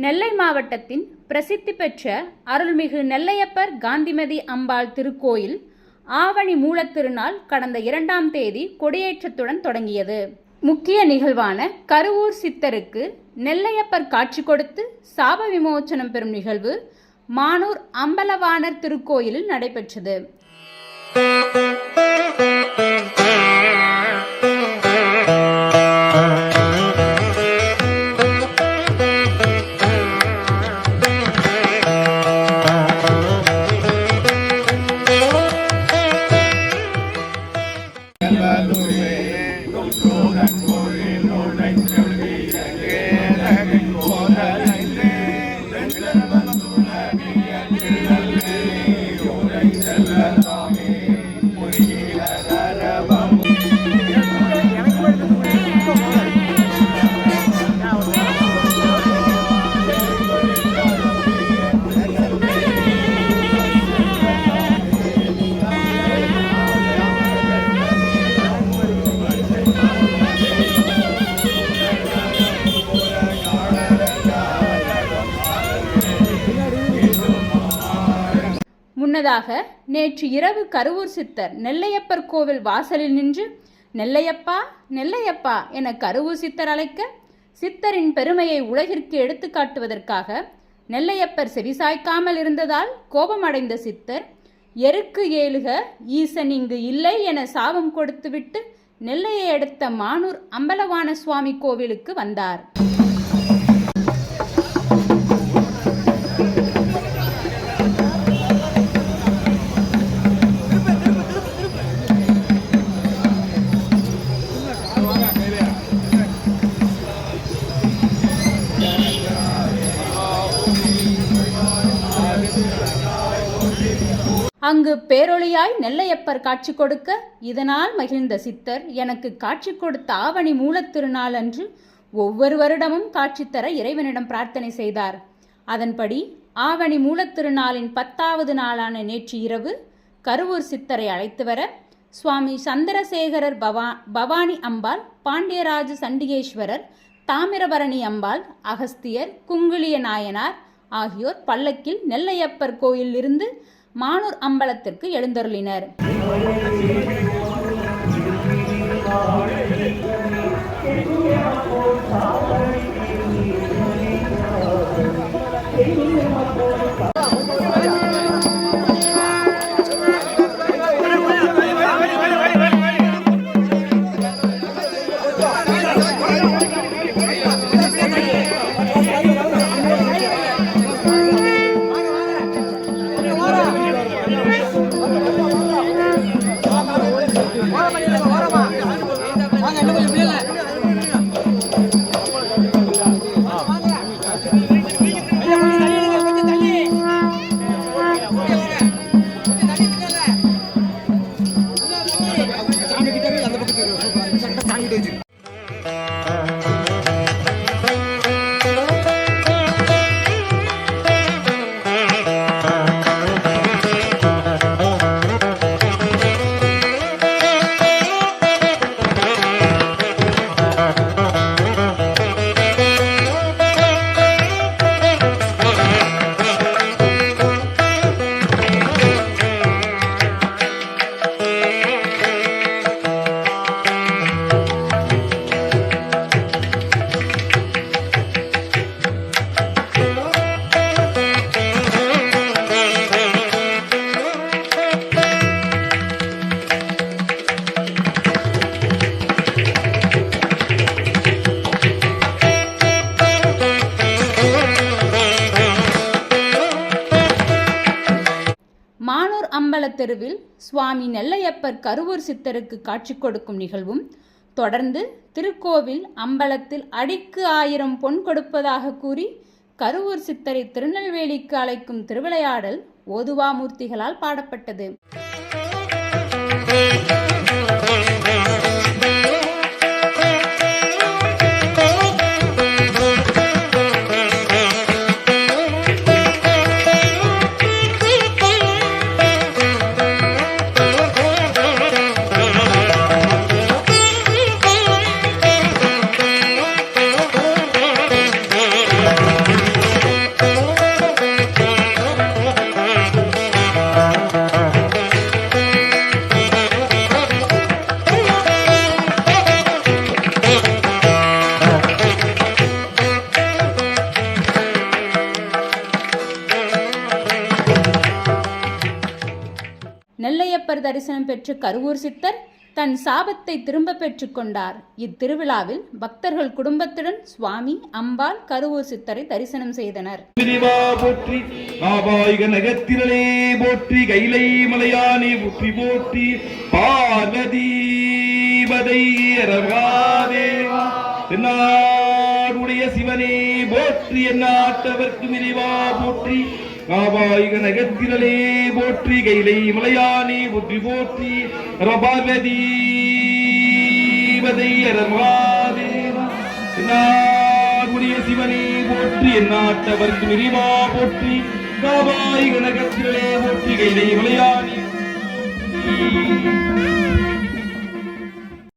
நெல்லை மாவட்டத்தின் பிரசித்தி பெற்ற அருள்மிகு நெல்லையப்பர் காந்திமதி அம்பாள் திருக்கோயில் ஆவணி மூலத்திருநாள் கடந்த 2ஆம் தேதி கொடியேற்றத்துடன் தொடங்கியது. முக்கிய நிகழ்வான கருவூர் சித்தருக்கு நெல்லையப்பர் காட்சி கொடுத்து சாப விமோச்சனம் பெறும் நிகழ்வு மானூர் அம்பலவாணர் திருக்கோயிலில் நடைபெற்றது. முன்னதாக நேற்று இரவு கருவூர் சித்தர் நெல்லையப்பர் கோவில் வாசலில் நின்று நெல்லையப்பா நெல்லையப்பா என கருவூர் சித்தர் அழைக்க சித்தரின் பெருமையை உலகிற்கு எடுத்து காட்டுவதற்காக நெல்லையப்பர் செவிசாய்க்காமல் இருந்ததால் கோபமடைந்த சித்தர் எருக்கு ஏழுக ஈசன் இங்கு இல்லை என சாபம் கொடுத்துவிட்டு நெல்லையை அடுத்த மானூர் அம்பலவாண சுவாமி கோவிலுக்கு வந்தார். அங்கு பேரொளியாய் நெல்லையப்பர் காட்சி கொடுக்க இதனால் மகிழ்ந்த சித்தர் எனக்கு காட்சி கொடுத்த ஆவணி மூலத்திருநாள் அன்று ஒவ்வொரு வருடமும் காட்சி தர இறைவனிடம் பிரார்த்தனை செய்தார். அதன்படி ஆவணி மூலத்திருநாளின் 10வது நாளான நேற்று இரவு கருவூர் சித்தரை அழைத்து வர சுவாமி சந்திரசேகரர் பவானி அம்பாள், பாண்டியராஜ சண்டிகேஸ்வரர், தாமிரபரணி அம்பாள், அகஸ்தியர், குங்குளிய நாயனார் ஆகியோர் பல்லக்கில் நெல்லையப்பர் கோயிலில் இருந்து மானூர் அம்பலத்திற்கு எழுந்தருளினர். மானூர் அம்பல தெருவில் சுவாமி நெல்லையப்பர் கருவூர் சித்தருக்கு காட்சி கொடுக்கும் நிகழ்வும் தொடர்ந்து திருக்கோவில் அம்பலத்தில் அடிக்கு 1000 பொன் கொடுப்பதாக கூறி கருவூர் சித்தரை திருநெல்வேலிக்கு அழைக்கும் திருவிளையாடல் ஓதுவாமூர்த்திகளால் பாடப்பட்டது. தரிசனம் பெற்ற கருவூர் சித்தர் தன் சாபத்தை திரும்ப பெற்றுக் கொண்டார். இத்திருவிழாவில் பக்தர்கள் குடும்பத்துடன் சுவாமி, அம்பாள், கருவூர் சித்தரை தரிசனம் செய்தனர். போற்றி நகத்திரளே போற்றி, கைலை மலையானே போற்றி போற்றி, பார்வதீபதை தென்னாடுடைய சிவனே போற்றி, எந்நாட்டவர்க்கு மிரிவா போற்றி, காவாயிக நகத்திரளே போற்றி, கைலை மலையானே போற்றி போற்றி, பார்வதீபதை நாடுடைய சிவனே போற்றி, எந்நாட்டவர்க்கு மிரிவா போற்றி, காவாயிக நகத்திரளே போற்றி, கைலை மலையானே